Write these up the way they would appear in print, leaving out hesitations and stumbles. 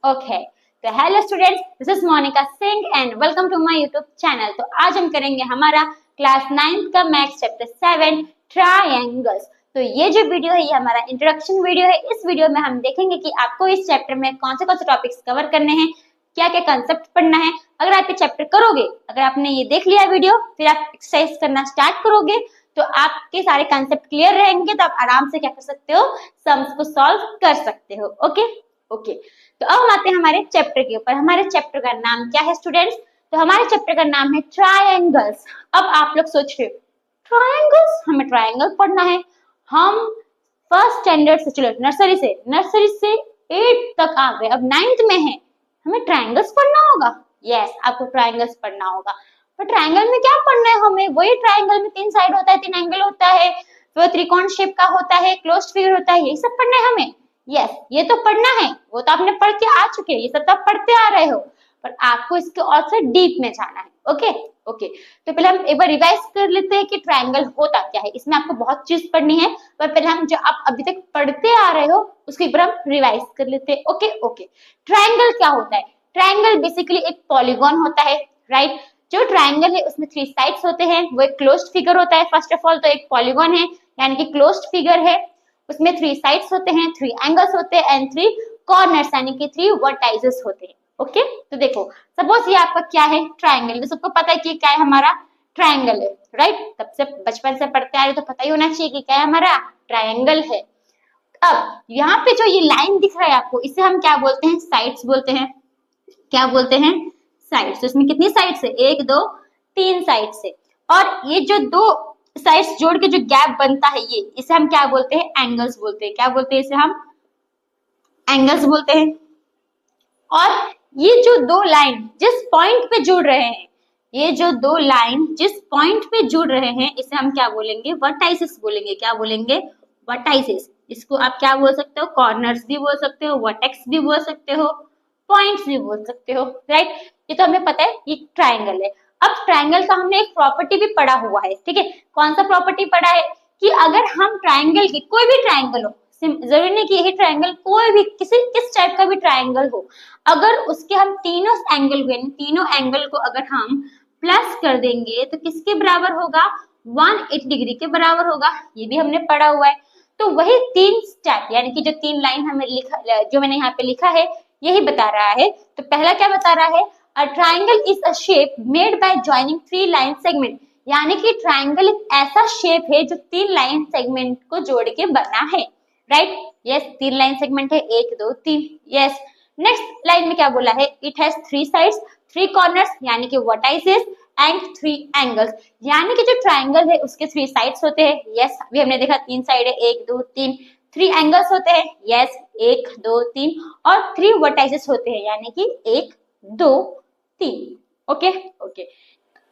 Okay, तो hello students, this is Monika Singh and welcome to my YouTube channel. तो आज हम करेंगे हमारा क्लास 9th का मैथ्स चैप्टर 7 ट्रायंगल्स। तो ये जो वीडियो है ये हमारा इंट्रोडक्शन वीडियो है। इस वीडियो में हम देखेंगे कि आपको इस चैप्टर में कौन से टॉपिक्स कवर करने हैं, क्या क्या कंसेप्ट पढ़ना है। अगर आप ये चैप्टर करोगे, अगर आपने ये देख लिया वीडियो, फिर आप एक्सरसाइज करना स्टार्ट करोगे तो आपके सारे कंसेप्ट क्लियर रहेंगे, तो आप आराम से क्या कर सकते हो, सम्स को सॉल्व कर सकते हो। ओके, तो अब हम आते हैं हमारे चैप्टर के ऊपर। हमारे चैप्टर का नाम क्या है स्टूडेंट्स? तो हमारे चैप्टर का नाम है ट्रायंगल्स। अब आप लोग सोच रहे हो ट्रायंगल्स, हमें ट्रायंगल पढ़ना है। हम फर्स्ट स्टैंडर्ड से, चलो नर्सरी से 8 तक आ गए, अब 9th में है, हमें ट्रायंगल्स पढ़ना होगा। यस, आपको ट्रायंगल्स पढ़ना होगा। पर ट्रायंगल में क्या पढ़ना है हमें? वही ट्रायंगल में 3 साइड होता है, 3 एंगल होता है, वो त्रिकोण शेप का होता है, क्लोज्ड फिगर होता है, यही सब पढ़ना है हमें। यस, ये तो पढ़ना है, वो तो आपने पढ़ के आ चुके हैं, ये सब तो आप पढ़ते आ रहे हो, पर आपको इसके और से डीप में जाना है। ओके, तो पहले हम एक बार रिवाइज कर लेते हैं कि ट्रायंगल होता क्या है। इसमें आपको बहुत चीज पढ़नी है, पर पहले हम जो आप अभी तक पढ़ते आ रहे हो उसको एक बार हम रिवाइज कर लेते हैं। ओके, ट्रायंगल क्या होता है? ट्रायंगल बेसिकली एक पॉलीगॉन होता है, राइट? जो ट्रायंगल है उसमें 3 साइड्स होते हैं, वो एक क्लोज्ड फिगर होता है। फर्स्ट ऑफ ऑल तो एक पॉलीगॉन है, यानी कि क्लोज्ड फिगर है, उसमें 3 साइड्स होते हैं, 3 एंगल्स होते हैं एंड 3 कॉर्नर्स, यानी कि 3 वर्टाइसेस होते हैं। ओके, तो देखो सपोज ये आपका क्या है, ट्रायंगल। तो सबको पता है कि क्या है, हमारा ट्रायंगल है, राइट? तब से बचपन से पढ़ते आ रहे तो पता ही होना चाहिए कि क्या है, हमारा ट्रायंगल है। अब यहाँ पे जो ये लाइन दिख रहा है आपको, इसे हम क्या बोलते हैं? साइड्स बोलते हैं। क्या बोलते हैं? साइड्स। तो इसमें कितनी साइड्स है? 1 2 3 साइड्स है, और ये जो 2 साइड्स जोड़ के जो गैप बनता है, ये इसे हम क्या बोलते हैं? एंगल्स बोलते हैं। क्या बोलते हैं इसे? हम एंगल्स बोलते हैं। और ये जो 2 लाइन जिस पॉइंट पे जुड़ रहे हैं, ये जो 2 लाइन जिस पॉइंट पे जुड़ रहे हैं, इसे हम क्या बोलेंगे? वर्टाइसेस बोलेंगे। क्या बोलेंगे? वर्टाइसेस। इसको आप क्या बोल सकते हो? कॉर्नर्स भी बोल सकते हो, वर्टेक्स भी बोल सकते हो, पॉइंट्स भी बोल सकते हो, राइट? ये तो हमें पता है ये ट्रायंगल है। अब ट्रायंगल का हमने एक प्रॉपर्टी भी पढ़ा हुआ है, ठीक है? कौन सा प्रॉपर्टी पढ़ा है? कि अगर हम ट्रायंगल की, कोई भी ट्रायंगल हो, जरूरी नहीं कि यही ट्रायंगल, कोई भी किस टाइप का भी ट्रायंगल हो, अगर उसके हम तीनों एंगल को अगर हम प्लस कर देंगे तो किसके बराबर होगा? 180 डिग्री के बराबर होगा। ये भी हमने पढ़ा हुआ है। तो वही 3 स्टेप, यानी कि जो 3 लाइन हमें लिखा, जो मैंने यहाँ पे लिखा है, यही बता रहा है। तो पहला क्या बता रहा है? अ triangle is a shape made by joining 3 line segment, यानी कि ट्रायंगल एक ऐसा शेप है जो 3 लाइन सेगमेंट को जोड़ के बना है, राइट? यस, 3 लाइन सेगमेंट है, 1 2 3। यस, नेक्स्ट लाइन में क्या बोला है? इट हैज 3 साइड्स, 3 कॉर्नर्स, यानी कि वर्टाइसेस एंड 3 एंगल्स, यानी कि जो ट्रायंगल है उसके 3 साइड्स होते हैं। यस, अभी हमने देखा 3 साइड है, 1 2 3। 3 एंगल्स होते हैं, यस, 1 2 3, और 3 वर्टाइसेस होते हैं, यानी कि 1 2 3। ओके,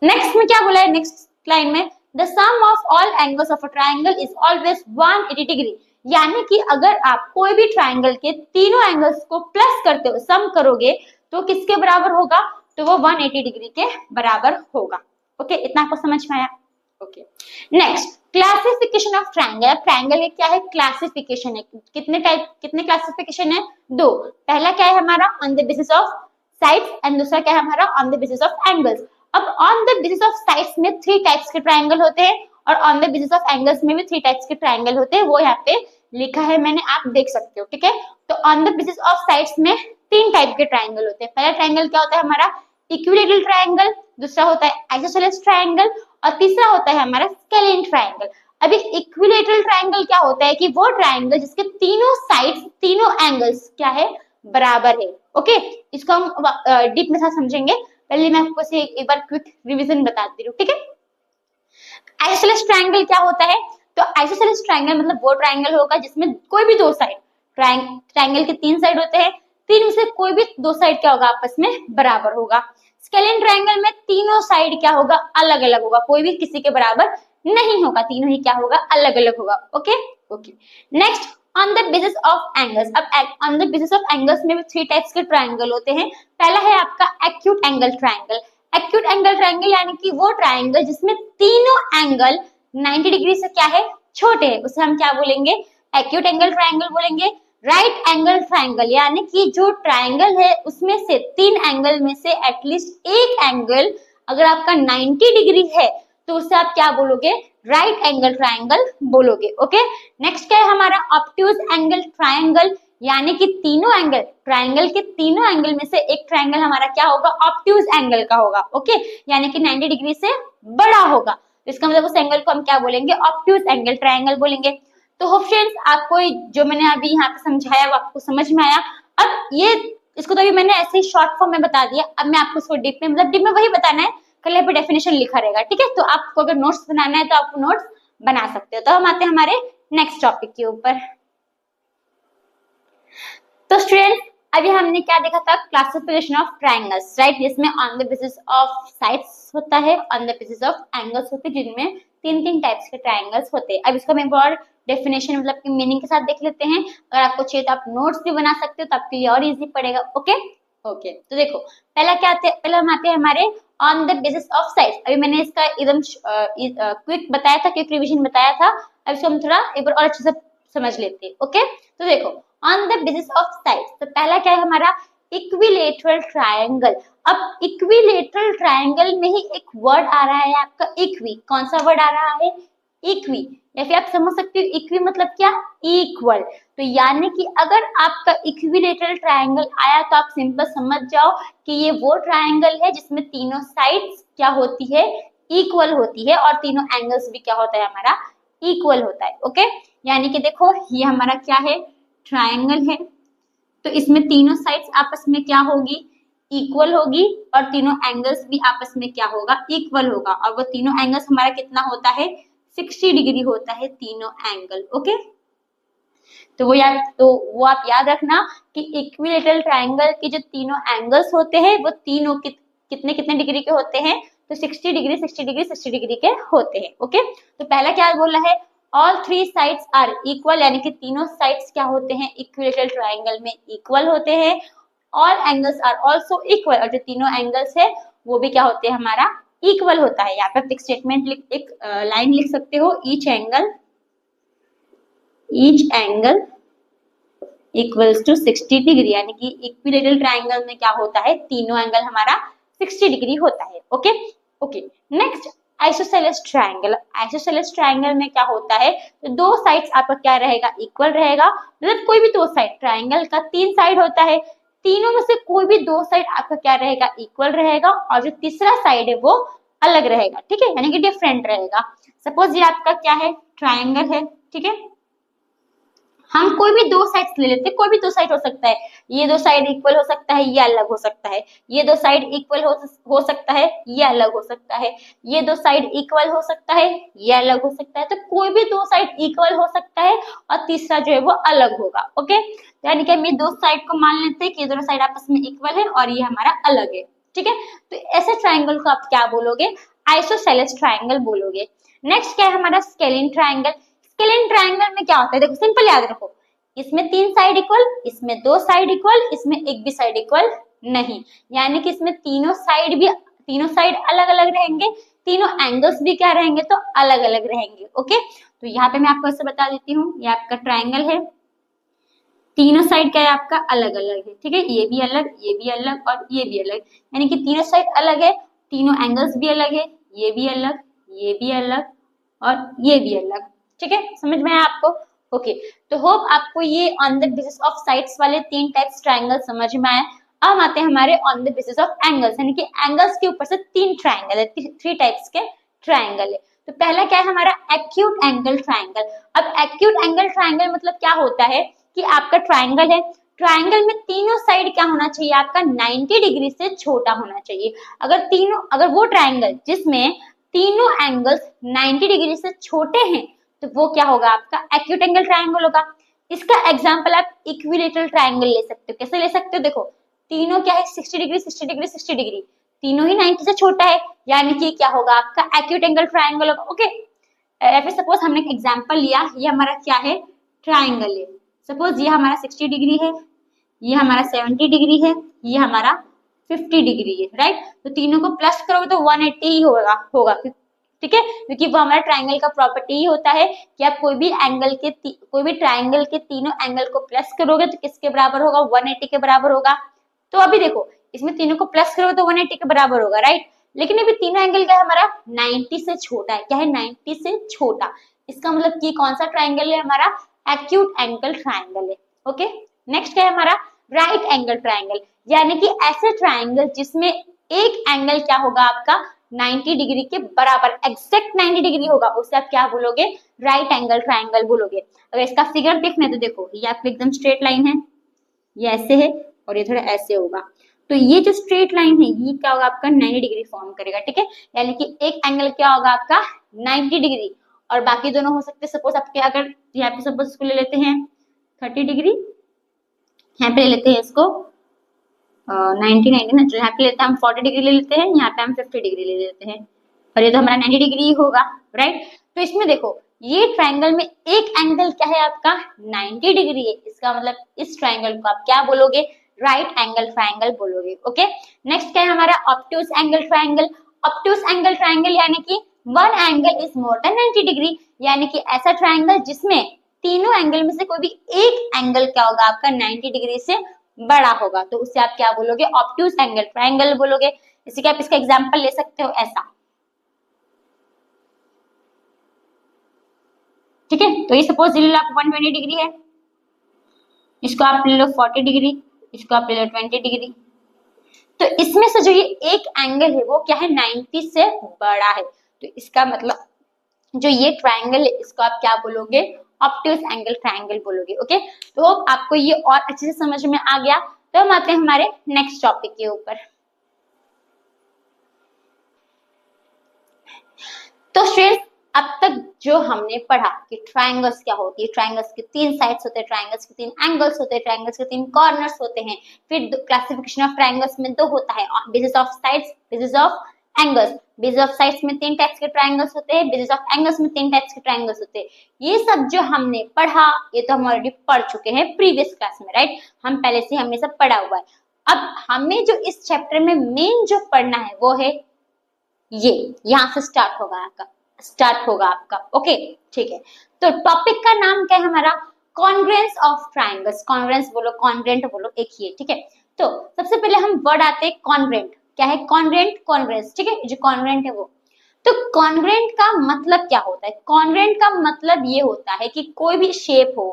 नेक्स्ट में क्या बोला है? नेक्स्ट लाइन में the sum of all angles of a triangle is always 180 degree, यानी कि अगर आप कोई भी ट्रायंगल के तीनों एंगल्स को प्लस करते हो, सम करोगे, तो किसके बराबर होगा? तो वो 180 डिग्री के बराबर होगा। ओके, इतना आपको समझ में आया? Okay, next classification of triangle. Triangle क्या है? क्लासिफिकेशन है। कितने क्लासिफिकेशन है? 2। पहला क्या है हमारा? On the basis of sides, and दूसरा क्या है हमारा? On the basis of angles. अब on the basis of sides में 3 टाइप्स के ट्रायंगल होते हैं, और on the basis of angles में भी 3 टाइप्स के ट्रायंगल होते हैं। वो यहाँ पे लिखा है मैंने, आप देख सकते हो, ठीक है? तो on the basis of sides में 3 टाइप के ट्रायंगल होते हैं। पहला ट्रायंगल क्या होता है हमारा? इक्विलेटरल ट्रायंगल, दूसरा होता है आइसोसेलेस ट्रायंगल, और तीसरा होता है हमारा स्केलिन ट्रायंगल। अभी इक्विलेटरल ट्रायंगल क्या होता है? कि वो ट्रायंगल जिसके तीनों साइड्स, तीनों एंगल्स क्या है? बराबर है। ओके, इसको हम डीप में समझेंगे। पहले मैं आपको से एक बार क्विक रिवीजन बता दे रही हूँ, ठीक है? आइसोसेलेस ट्रायंगल क्या होता है? तो आइसोसेलेस ट्रायंगल मतलब वो ट्रायंगल होगा जिसमें कोई भी 2 साइड, ट्रायंगल के 3 साइड होते हैं, 3 में से कोई भी 2 साइड क्या होगा? आपस में बराबर होगा। स्केलिन ट्रायंगल में तीनों साइड क्या होगा? अलग अलग होगा, कोई भी किसी के बराबर नहीं होगा, तीनों ही क्या होगा? अलग अलग होगा। Okay, next on the basis of angles. अब on the basis of angles में भी 3 टाइप्स के ट्रायंगल होते हैं। पहला है आपका acute angle triangle. Acute angle triangle यानी कि वो ट्रायंगल जिसमें तीनों एंगल 90 डिग्री से क्या है? छोटे हैं, उसे हम क्या बोलेंगे? एक्यूट एंगल ट्रायंगल बोलेंगे। राइट एंगल ट्राइंगल, यानी कि जो ट्राइंगल है उसमें से 3 एंगल में से एटलीस्ट एक एंगल अगर आपका 90 डिग्री है तो उसे आप क्या बोलोगे, राइट एंगल ट्राइंगल बोलोगे। ओके, नेक्स्ट क्या है हमारा ऑब्ट्यूज एंगल ट्राइंगल, यानी कि तीनों एंगल, ट्राइंगल के तीनों एंगल में से एक ट्राइंगल हमारा क्या होगा, ऑब्ट्यूज एंगल का होगा। ओके, यानी कि 90 डिग्री से बड़ा होगा, इसका मतलब उस एंगल को हम क्या बोलेंगे, ऑब्ट्यूज एंगल ट्राइंगल बोलेंगे। तो होप फ्रेंड्स आपको जो मैंने अभी यहाँ पे समझाया वो आपको समझ में आया। अब ये इसको तो अभी मैंने ऐसे ही शॉर्ट फॉर्म में बता दिया, अब मैं आपको इसको डीप में, मतलब डीप में वही बताना है, कल यहाँ पे डेफिनेशन लिखा रहेगा, ठीक है। तो आपको अगर नोट्स बनाना है तो आप नोट्स बना सकते हो। तो हम आते हैं हमारे नेक्स्ट टॉपिक के ऊपर। तो स्टूडेंट्स अभी हमने क्या देखा था, क्लासिफिकेशन ऑफ ट्राइंगल्स, राइट, जिसमें on the basis of sides होता है, on the basis of angles होते हैं, जिनमें 3 टाइप्स के ट्राइंगल्स होते हैं। अब इसको हम एक बार डेफिनेशन मतलब कि मीनिंग के साथ देख लेते हैं। अगर आपको चाहिए तो आप नोट्स भी बना सकते हो, तो आपके लिए और इजी पड़ेगा। ओके ओके, तो देखो पहला क्या आते हैं, पहले हम आते हैं हमारे on the basis of sides. अभी मैंने इसका एकदम क्विक बताया था, क्विक रिविजन बताया था, अब इसको हम थोड़ा एक बार और अच्छे से समझ लेते हैं। ओके, तो देखो on the basis of sides, तो पहला क्या है हमारा, इक्विलेटरल ट्रायंगल। अब इक्विलेटरल ट्रायंगल में ही एक वर्ड आ रहा है आपका इक्वी, कौन सा वर्ड आ रहा है, इक्वी, या फिर आप समझ सकते हो इक्वी मतलब क्या, इक्वल। तो यानी कि अगर आपका इक्विलेटरल ट्रायंगल आया तो आप सिंपल समझ जाओ कि ये वो ट्रायंगल है जिसमें तीनों साइड्स क्या होती है, इक्वल होती है, और तीनों एंगल्स भी क्या होता है हमारा, इक्वल होता है। ओके, यानी कि देखो ये हमारा क्या है, ट्रायंगल है, तो इसमें तीनों साइड्स आपस में क्या होगी, इक्वल होगी, और तीनों एंगल्स भी आपस में क्या होगा, इक्वल होगा। और वो तीनों एंगल्स हमारा कितना होता है, 60 डिग्री होता है तीनों एंगल। ओके, तो वो आप याद रखना कि इक्विलेटरल ट्रायंगल के जो तीनों एंगल्स होते हैं वो तीनों कितने कितने डिग्री के होते हैं, तो 60 डिग्री 60 डिग्री 60 डिग्री के होते हैं। ओके, तो पहला क्या बोला है, ऑल 3 साइड्स आर इक्वल, यानी कि तीनों साइड्स क्या होते हैं, इक्विलेटरल ट्रायंगल में इक्वल होते हैं। All angles are also equal, और जो तीनों एंगल्स है वो भी क्या होते हैं, हमारा इक्वल होता है। यहाँ पे आप एक स्टेटमेंट एक लाइन लिख सकते हो, each angle equals to 60 degree, यानी कि इक्विलेटरल ट्रायंगल में क्या होता है, तीनों एंगल हमारा 60 डिग्री होता है। Okay okay, next isosceles triangle. Isosceles triangle में क्या होता है, तो दो साइड्स आपका क्या रहेगा, इक्वल रहेगा, मतलब कोई भी दो साइड, ट्रायंगल का 3 साइड होता है, तीनों में से कोई भी दो साइड आपका क्या रहेगा, इक्वल रहेगा, और जो तीसरा साइड है वो अलग रहेगा, ठीक है, यानी कि डिफरेंट रहेगा। सपोज ये आपका क्या है, ट्रायंगल है, ठीक है, हम कोई भी दो साइड्स ले लेते हैं, कोई भी दो साइड हो सकता है, ये दो साइड इक्वल हो सकता है, ये अलग हो सकता है, ये दो साइड इक्वल हो सकता है, ये अलग हो सकता है, ये दो साइड इक्वल हो सकता है, ये अलग हो सकता है, तो कोई भी दो साइड इक्वल हो सकता है और तीसरा जो है वो अलग होगा। ओके, यानी कि हम ये दो साइड को मान लेते हैं कि ये दोनों साइड आपस में इक्वल है और ये हमारा अलग है, ठीक है। तो ऐसे ट्राइंगल को आप क्या बोलोगे, आइसोसेलेस ट्राइंगल बोलोगे। नेक्स्ट क्या है हमारा, स्केलिन ट्राइंगल। स्केलिन ट्राइंगल में क्या होता है, देखो सिंपल याद रखो, इसमें 3 साइड इक्वल, इसमें 2 साइड इक्वल, इसमें एक भी साइड इक्वल नहीं, यानी कि इसमें तीनों साइड अलग अलग रहेंगे, तीनों एंगल्स भी क्या रहेंगे, तो अलग अलग रहेंगे। ओके, तो यहाँ पे मैं आपको ऐसे बता देती हूँ, ये आपका ट्राइंगल है, तीनों साइड क्या है आपका, अलग अलग है, ठीक है, ये भी अलग, ये भी अलग और ये भी अलग, यानी कि तीनों साइड अलग है, तीनों एंगल्स भी अलग है, ये भी अलग, ये भी अलग और ये भी अलग, ठीक है, समझ में आया आपको। ओके, तो होप आपको ये on the basis of sides वाले 3 टाइप्स ट्राइंगल समझ में आए। अब आते हैं हमारे on the basis of angles, यानी कि एंगल्स के ऊपर से 3 ट्राइंगल है, 3 टाइप्स के ट्राइंगल है। तो पहला क्या है हमारा, एक्यूट एंगल ट्राइंगल। अब एक्यूट एंगल ट्राइंगल मतलब क्या होता है कि आपका ट्राइंगल है, ट्राइंगल में तीनों साइड क्या होना चाहिए आपका, 90 डिग्री से छोटा होना चाहिए। अगर वो ट्राइंगल जिसमें तीनों एंगल्स 90 डिग्री से छोटे हैं तो वो क्या होगा, आपका एक्यूट एंगल ट्राइंगल होगा। इसका एग्जांपल आप इक्विलेटरल ट्राइंगल ले सकते हो। कैसे ले सकते हो, देखो तीनों क्या है, 60 डिग्री 60 डिग्री 60 डिग्री, तीनों ही 90 से छोटा है, यानी कि क्या होगा आपका एक्यूट एंगल ट्राइंगल होगा। ओके, फिर सपोज हमने एक एग्जांपल लिया, ये हमारा क्या है, ट्राइंगल है, सपोज ये हमारा 60 डिग्री है, ये हमारा 70 डिग्री है, ये हमारा 50 डिग्री है, राइट। तो तीनों को प्लस करोगे तो 180 ही होगा, ठीक है, क्योंकि वो हमारा ट्राइंगल का प्रॉपर्टी ही होता है कि आप कोई भी ट्राइंगल के तीनों एंगल को प्लस करोगे तो किसके बराबर होगा, 180 के बराबर होगा। तो अभी देखो इसमें तीनों को प्लस करोगे तो 180 के बराबर होगा, राइट। लेकिन अभी तीनों एंगल क्या है हमारा, 90 से छोटा है। क्या है, 90 से छोटा। इसका मतलब कि कौन सा ट्राइंगल है हमारा, एक्यूट एंगल ट्राइंगल है। ओके, नेक्स्ट क्या है हमारा, राइट एंगल ट्राइंगल, यानी कि ऐसे ट्राइंगल जिसमें एक एंगल क्या होगा आपका 90 डिग्री के बराबर, एग्जैक्ट 90 डिग्री होगा, उसे आप क्या बोलोगे, राइट एंगल ट्राइंगल बोलोगे। अगर इसका फिगर देखने तो देखो ये आपको एकदम स्ट्रेट लाइन है, ये ऐसे है और ये थोड़ा ऐसे होगा। तो ये जो स्ट्रेट लाइन है ये क्या होगा आपका 90 डिग्री फॉर्म करेगा, ठीक है। यानी कि एक एंगल क्या होगा आपका 90 डिग्री और बाकी दोनों हो सकते हैं, सपोज आपके अगर यहाँ पे सपोज इसको ले लेते हैं 30 डिग्री, यहाँ पे ले लेते हैं इसको 90 90 ना, यहाँ पे लेते हैं हम 40 डिग्री ले लेते हैं, यहाँ पे हम 50 डिग्री ले लेते हैं और ये तो हमारा 90 डिग्री होगा, राइट। तो इसमें देखो ये ट्राइंगल में एक एंगल क्या है आपका 90 डिग्री है, इसका मतलब इस ट्राइंगल को आप क्या बोलोगे, राइट एंगल ट्राइंगल बोलोगे। ओके, नेक्स्ट क्या है हमारा ऑब्टूस एंगल ट्राइंगल। ऑब्टूस एंगल ट्राइंगल यानी कि one angle is more than 90 degree, यानी कि ऐसा ट्राइंगल जिसमें तीनों एंगल में से कोई भी एक एंगल क्या होगा आपका 90 डिग्री से बड़ा होगा, तो उसे आप क्या बोलोगे, ऑब्टूस एंगल ट्राइंगल बोलोगे। इसी के आप इसका एग्जांपल ले सकते हो ऐसा, ठीक है। तो ये सपोज ले लो आप 120 डिग्री है, इसको आप ले लो 40 डिग्री, इसको आप ले लो 20 डिग्री। तो इसमें से जो ये एक एंगल है वो क्या है 90 से बड़ा है, तो इसका मतलब जो ये ट्राइंगल है इसको आप क्या बोलोगे, ऑब्टूस एंगल ट्राइंगल बोलोगे। ओके, तो आपको ये और अच्छे से समझ में आ गया। तो हम आते हैं हमारे नेक्स्ट टॉपिक के ऊपर। तो स्टूडेंट्स अब तक जो हमने पढ़ा कि ट्राइंगल्स क्या होती है, ट्राइंगल्स के तीन साइड्स होते हैं, ट्राइंगल्स के तीन एंगल्स होते हैं, ट्राइंगल्स के तीन कॉर्नर्स होते हैं, फिर क्लासिफिकेशन ऑफ ट्राइंगल्स में दो होता है, basis of sides, basis of angles. Basis of sides में 3 टाइप्स के ट्राइंगल्स होते हैं, बेसिस ऑफ एंगल्स में 3 टाइप्स के ट्राइंगल्स होते हैं। ये सब जो हमने पढ़ा ये तो हम ऑलरेडी पढ़ चुके हैं प्रीवियस क्लास में, राइट। हम पहले से हमने सब पढ़ा हुआ है। अब हमें जो इस चैप्टर में मेन जो पढ़ना है वो है ये, यहाँ से स्टार्ट होगा आपका। ओके, ठीक है। तो टॉपिक का नाम क्या है हमारा, कॉन्ग्रुएंस ऑफ ट्राइंगल्स। कॉन्ग्रुएंस बोलो, कॉन्ग्रुएंट बोलो, एक ही है, ठीक है। तो सबसे पहले हम वर्ड आते हैं कॉन्ग्रुएंट। क्या है कॉन्ग्रुएंट, कॉन्ग्रुएंस, ठीक है। जो कॉन्ग्रुएंट है वो, तो कॉन्ग्रुएंट का मतलब क्या होता है, कॉन्ग्रुएंट का मतलब ये होता है कि कोई भी शेप हो,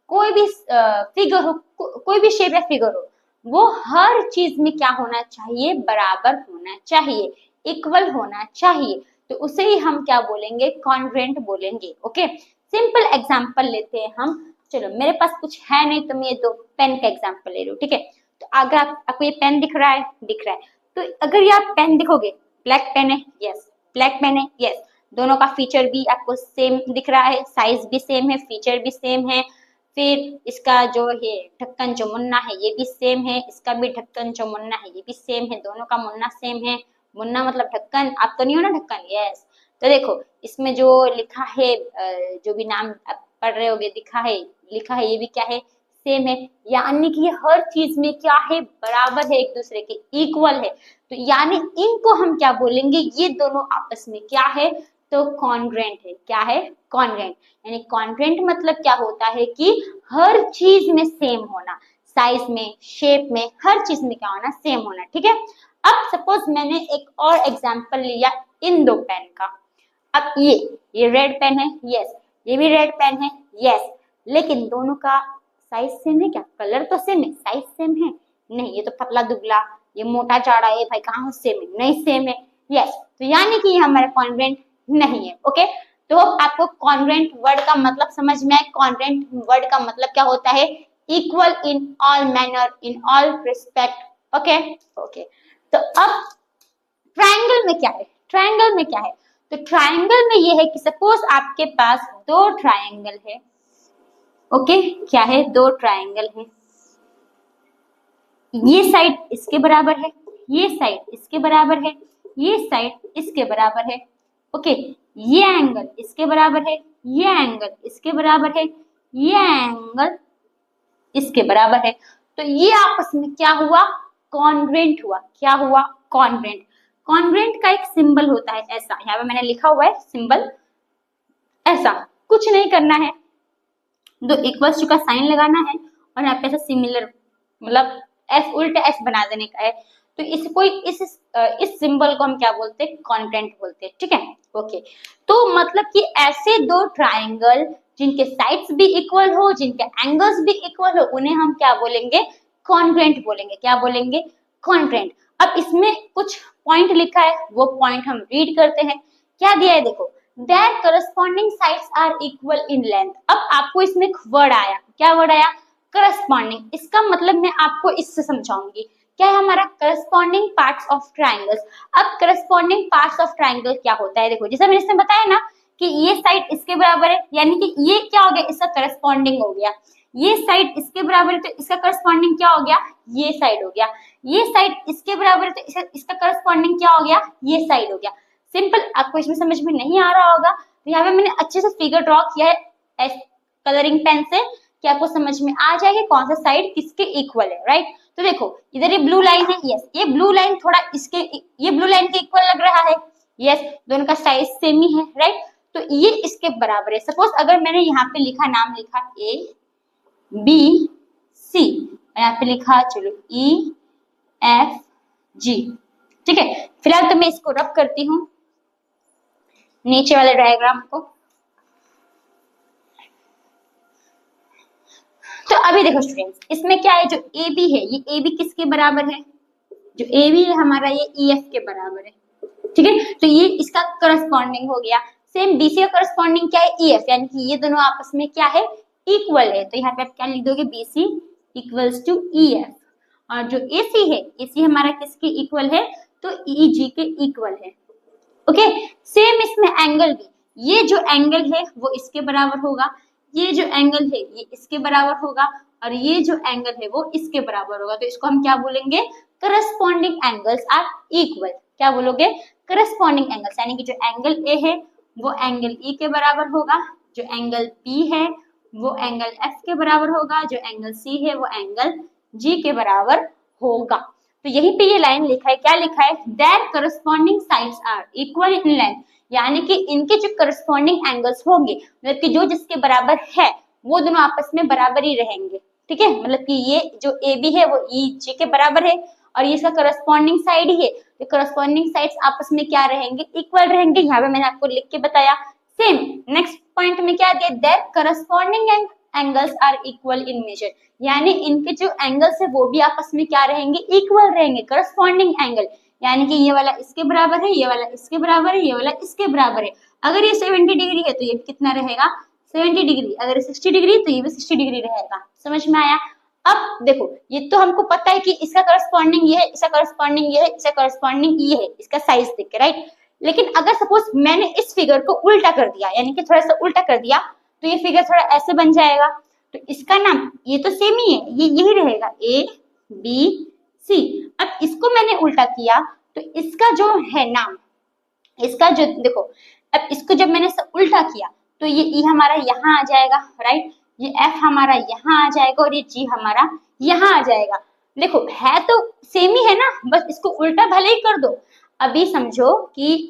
कोई भी फिगर हो, कोई भी शेप या फिगर हो, वो हर चीज में क्या होना चाहिए, बराबर होना चाहिए, इक्वल होना चाहिए। तो उसे ही हम क्या बोलेंगे, कॉन्ग्रुएंट बोलेंगे। ओके, सिंपल एग्जांपल लेते हैं हम। चलो मेरे पास कुछ है नहीं तो मैं ये दो पेन का एग्जांपल ले लूं, ठीक है। तो अगर आपको ये पेन दिख रहा है, तो अगर ये आप पेन दिखोगे, ब्लैक पेन है, यस, ब्लैक पेन है, यस। दोनों का फीचर भी आपको सेम दिख रहा है, साइज भी सेम है, फीचर भी सेम है, फिर इसका जो है ढक्कन जो मुन्ना है ये भी सेम है, इसका भी ढक्कन जो मुन्ना है ये भी सेम है, दोनों का मुन्ना सेम है। मुन्ना मतलब ढक्कन, आप तो नहीं हो ना ढक्कन, यस। तो देखो इसमें जो लिखा है, जो भी नाम आप पढ़ रहे होगे लिखा है ये भी क्या है, सेम है। यानी कि हर चीज में क्या है, बराबर है, एक दूसरे के इक्वल है। तो यानी इनको हम क्या बोलेंगे, ये दोनों आपस में क्या है, तो कॉन्ग्रुएंट है। क्या है, कॉन्ग्रुएंट। यानी कॉन्ग्रुएंट मतलब क्या होता है कि हर चीज में सेम होना, साइज में, शेप में, हर चीज में क्या होना, सेम होना, ठीक है। अब सपोज मैंने एक और एग्जांपल लिया इन दो पेन का। अब ये रेड पेन है, यस, ये भी रेड पेन है, यस, लेकिन दोनों का साइज सेम है क्या, कलर तो सेम है, साइज सेम है नहीं, ये तो पतला दुबला, ये मोटा चौड़ा है, भाई कहाँ सेम है, नहीं सेम है, यस। तो यानी कि ये हमारा कॉन्ग्रुएंट नहीं है। ओके, तो आपको कॉन्ग्रुएंट वर्ड का मतलब समझ में आए। कॉन्ग्रुएंट वर्ड का मतलब क्या होता है, equal in all manner, in all respect. Okay, तो अब ट्रायंगल में क्या है, ट्रायंगल में क्या है, तो ट्रायंगल में ये है कि सपोज आपके पास दो ट्रायंगल है। ओके, क्या है, दो ट्रायंगल है, ये साइड इसके बराबर है, ये साइड इसके बराबर है, ये साइड इसके बराबर है। ओके, ये एंगल इसके बराबर है, ये एंगल इसके बराबर है, ये एंगल इसके बराबर है। तो ये आपस में क्या हुआ, कॉन्ग्रुएंट हुआ। क्या हुआ, कॉन्ग्रुएंट। कॉन्ग्रुएंट का एक सिंबल होता है ऐसा, यहाँ पे मैंने लिखा हुआ है सिंबल ऐसा, कुछ नहीं करना है, दो इक्वल्स टू का साइन लगाना है और यहाँ पे ऐसा सिमिलर मतलब एस उल्टा एस बना देने का है। तो इस सिंबल को हम क्या बोलते हैं, कॉन्ग्रुएंट बोलते हैं, ठीक है। ओके, तो मतलब कि ऐसे दो ट्राइंगल जिनके साइड्स भी इक्वल हो, जिनके एंगल्स भी इक्वल हो, उन्हें हम क्या बोलेंगे, कॉन्ग्रुएंट बोलेंगे। क्या बोलेंगे, कॉन्ग्रुएंट। अब इसमें कुछ पॉइंट लिखा है, वो पॉइंट हम रीड करते हैं। क्या दिया है देखो, their corresponding sides are equal in length। अब आपको इसमें एक वर्ड आया, क्या वर्ड आया, करस्पॉन्डिंग। इसका मतलब मैं आपको इससे समझाऊंगी। क्या है हमारा करस्पॉन्डिंग पार्ट्स ऑफ ट्राइंगल्स। अब करस्पॉन्डिंग पार्ट्स ऑफ ट्राइंगल क्या होता है, देखो जैसे मैंने इसमें बताया ना कि ये साइड इसके बराबर है, यानी कि ये क्या हो गया, इसका करस्पॉन्डिंग हो गया। ये साइड इसके बराबर है तो इसका करस्पॉन्डिंग क्या हो गया, ये साइड हो गया। ये साइड इसके बराबर है तो इसका करस्पॉन्डिंग क्या हो गया, ये साइड हो गया। सिंपल, आपको इसमें समझ में नहीं आ रहा होगा तो यहाँ पे मैंने अच्छे से फिगर ड्रॉ किया है कलरिंग पेन से, कि आपको समझ में आ जाएगा कौन सा साइड किसके इक्वल है, राइट। तो देखो इधर ये ब्लू लाइन है, यस ये ब्लू लाइन थोड़ा ये ब्लू लाइन के इक्वल लग रहा है, यस दोनों का साइज सेम ही है, राइट। तो ये इसके बराबर है। सपोज अगर मैंने यहाँ पे लिखा, नाम लिखा ए बी सी, यहाँ पे लिखा चलो ई एफ जी, ठीक है। फिलहाल तो मैं इसको रब करती हूँ नीचे वाले डायग्राम को। तो अभी देखो स्टूडेंट्स, इसमें क्या है, जो ए बी है, ये ए बी किसके बराबर है, जो ए बी है हमारा ये ई एफ के बराबर है, ठीक है। तो ये इसका करस्पॉन्डिंग हो गया। सेम बी सी का करस्पॉन्डिंग क्या है, ई एफ, यानी कि ये दोनों आपस में क्या है, इक्वल है। तो यहाँ पे आप क्या लिख दोगे, B C equals to E F. और जो ए सी है, ए सी हमारा किसके इक्वल है, तो ई जी के इक्वल है। ओके, सेम इसमें एंगल भी, ये जो एंगल है वो इसके बराबर होगा, ये जो एंगल है ये इसके बराबर होगा, और ये जो एंगल है वो इसके बराबर होगा। तो इसको हम क्या बोलेंगे, करस्पॉन्डिंग एंगल्स आर इक्वल। क्या बोलोगे, करस्पॉन्डिंग एंगल्स, यानी कि जो एंगल ए है वो एंगल ई के बराबर होगा, जो एंगल बी है वो एंगल एफ के बराबर होगा, जो एंगल सी है वो एंगल जी के बराबर होगा। तो यहीं पे ये लाइन लिखा है, क्या लिखा है, their corresponding sides are equal in length, यानी कि इनके जो करस्पॉन्डिंग एंगल्स होंगे, मतलब कि जो जिसके बराबर है वो दोनों आपस में बराबर ही रहेंगे, ठीक है। मतलब कि ये जो ए बी है वो ई जी के बराबर है और ये इसका करस्पॉन्डिंग साइड ही है, तो करस्पॉन्डिंग साइड्स आपस में क्या रहेंगे, इक्वल रहेंगे। यहाँ पे मैंने आपको लिख के बताया। सेम नेक्स्ट पॉइंट में क्या दिया, their corresponding angles are equal in measure, यानी इनके जो एंगल्स है वो भी आपस में क्या रहेंगे, इक्वल रहेंगे, करस्पॉन्डिंग एंगल, यानी कि ये वाला इसके बराबर है, ये वाला इसके बराबर है, ये वाला इसके बराबर है। अगर ये 70 डिग्री है तो ये कितना रहेगा, 70 डिग्री। अगर ये 60 डिग्री तो ये भी 60 डिग्री रहेगा। समझ में आया। अब देखो ये तो हमको पता है कि इसका करस्पॉन्डिंग ये है, इसका करस्पॉन्डिंग ये है, इसका करस्पॉन्डिंग ये है, इसका साइज देख के, राइट। लेकिन अगर सपोज मैंने इस फिगर को उल्टा कर दिया, यानी कि थोड़ा सा उल्टा कर दिया, तो ये फिगर थोड़ा ऐसे बन जाएगा। तो इसका नाम ये तो सेम ही है, ये यही रहेगा ए बी सी। अब इसको मैंने उल्टा किया तो इसका जो है नाम, इसका जो देखो, अब इसको जब मैंने उल्टा किया तो ये ई हमारा यहाँ आ जाएगा, राइट। ये एफ हमारा यहाँ आ जाएगा और ये जी हमारा यहाँ आ जाएगा। देखो है तो सेम ही है ना, बस इसको उल्टा भले ही कर दो। अभी समझो कि